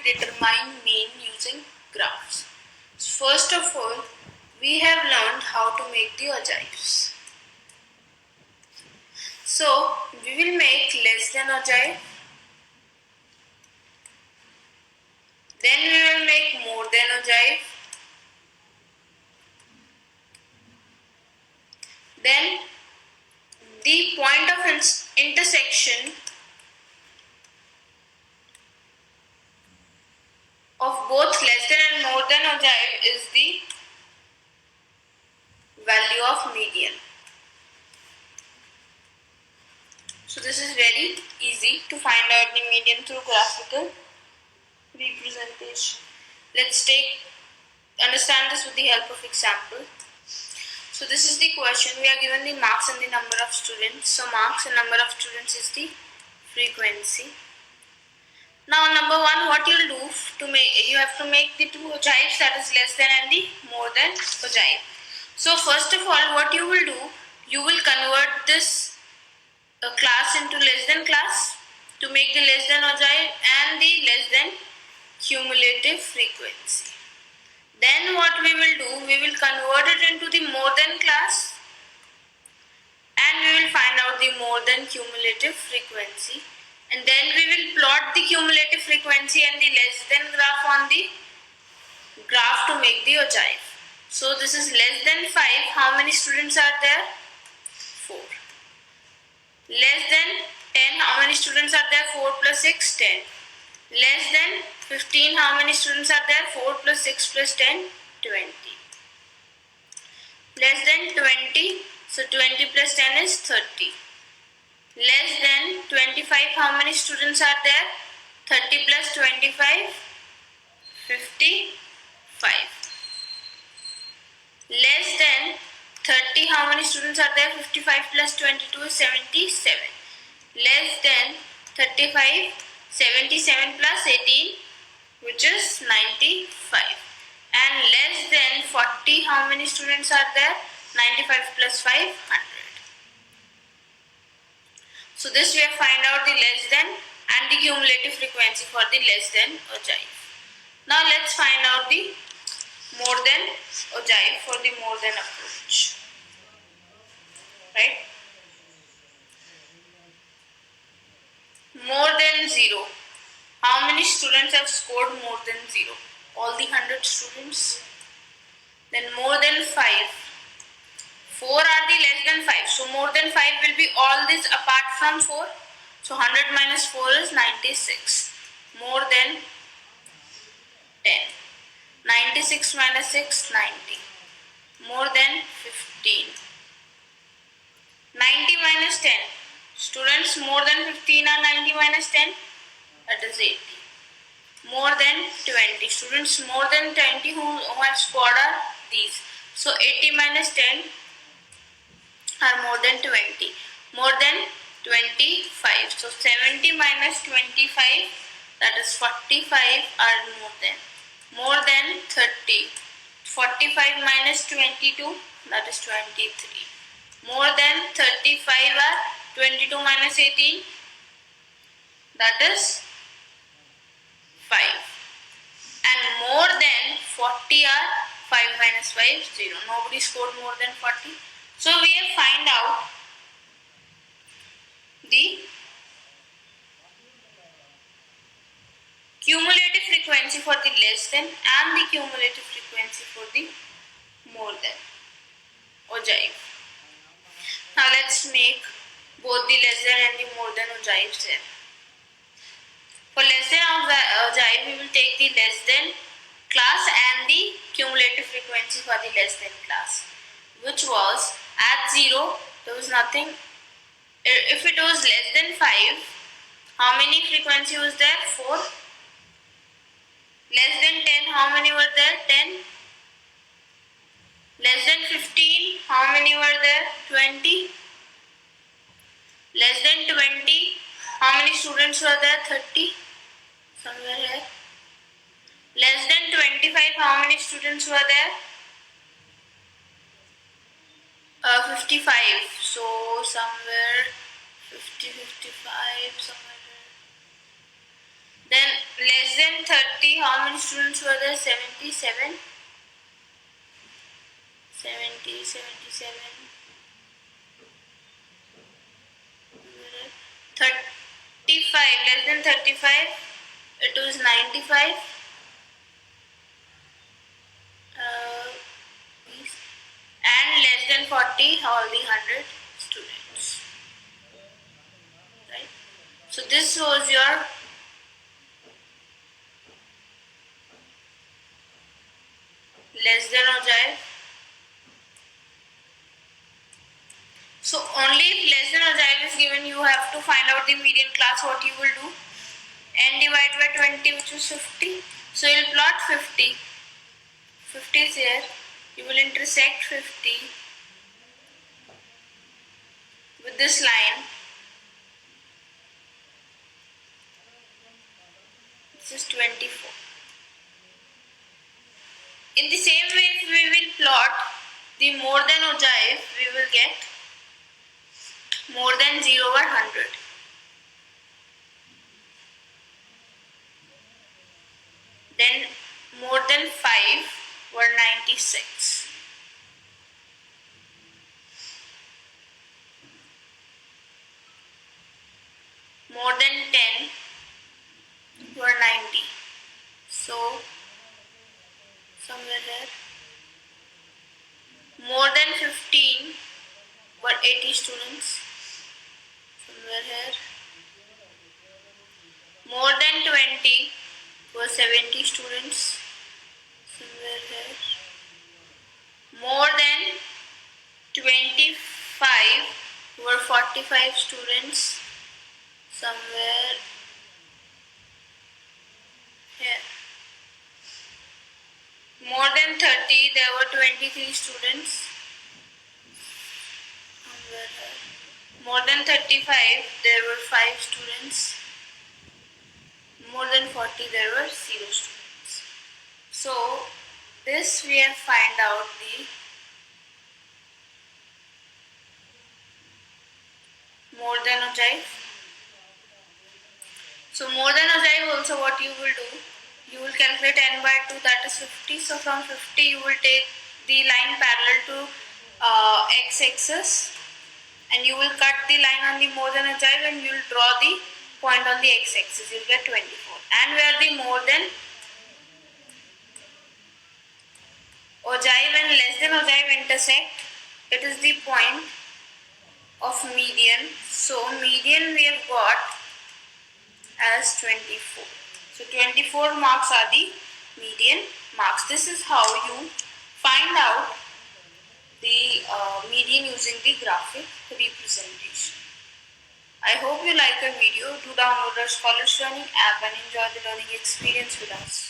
we determine mean using graphs. So first of all, we have learned how to make the ogives. So we will make less than ogive, then we will make more than ogive, then the point of intersection of both less than and more than ogive is the value of median. So this is very easy to find out the median through graphical representation. Let's understand this with the help of example. So this is the question. We are given the marks and the number of students. So marks and number of students is the frequency. Now number one, what you will do to make, you have to make the two ogives, that is less than and the more than ogive. So first of all, what you will do, you will convert this class into less than class to make the less than ogive and the less than cumulative frequency. Then what we will do, we will convert it into the more than class and we will find out the more than cumulative frequency, and then we will plot the cumulative frequency and the less than graph on the graph to make the ogive. So this is less than 5. How many students are there? 4. Less than 10. How many students are there? 4 plus 6, 10. Less than 15. How many students are there? 4 plus 6 plus 10, 20. Less than 20. So 20 plus 10 is 30. Less than 25. How many students are there? 30 plus 25, 55. Less than 30, how many students are there? 55 plus 22 is 77. Less than 35, 77 plus 18, which is 95. And less than 40, how many students are there? 95 plus 5, 100. So this we have find out the less than and the cumulative frequency for the less than ogive. Now let's find out the more than ogive for the more than approach. Right? More than 0. How many students have scored more than 0? All the 100 students. Then more than 5. 4 are the less than 5. So more than 5 will be all this apart from 4. So 100 minus 4 is 96. More than 10. 96 minus 6, 90. More than 15. 90 minus 10. Students more than 15 are 90 minus 10. That is 80. More than 20. Students more than 20 who have scored are these. So 80 minus 10 are more than 20. More than 25. So 70 minus 25, that is 45, are more than. More than 30. 45 minus 22, that is 23. More than 35 are 22 minus 18, that is 5. And more than 40 are 5 minus 5, 0. Nobody scored more than 40. So we have find out the cumulative frequency for the less than and the cumulative frequency for the more than ogive. Now let's make both the less than and the more than ogives here. For less than ogive, we will take the less than class and the cumulative frequency for the less than class, which was at 0, there was nothing. If it was less than 5, how many frequency was there? 4. Less than 10, how many were there? 10. Less than 15, how many were there? 20. Less than 20, how many students were there? 30. Somewhere here. Less than 25, how many students were there? 55. So somewhere 50, 55, somewhere there. Then less than 30, how many students were there? 77. 70, 77. 35, less than 35, it was 95. And less than 40, all the 100 students. Right? So this was your less than ogive. So only if less than ogive is given, you have to find out the median class. What you will do? N divided by 20, which is 50. So you will plot 50. 50 is here. You will intersect 50 with this line. This is 24. In the same way, if we will plot the more than ogive, we will get more than 0 over 100. Then more than 5 were 96. More than 10 were 90. So somewhere there. More than 15 were 80 students. Somewhere here. More than 20 were 70 students. Somewhere here. More than 25 were 45 students. Somewhere here. More than 30, there were 23 students. Somewhere here. More than 35, there were 5 students. More than 40, there were 0 students. So this we have find out the more than ogive. So more than ogive also what you will do, you will calculate n by 2, that is 50. So from 50 you will take the line parallel to x-axis and you will cut the line on the more than ogive and you will draw the point on the x-axis. You will get 24. And where the more than ogive and less than ogive intersect, it is the point of median. So median we have got as 24. So 24 marks are the median marks. This is how you find out the median using the graphic representation. I hope you like the video. Do download our Scholars Learning app and enjoy the learning experience with us.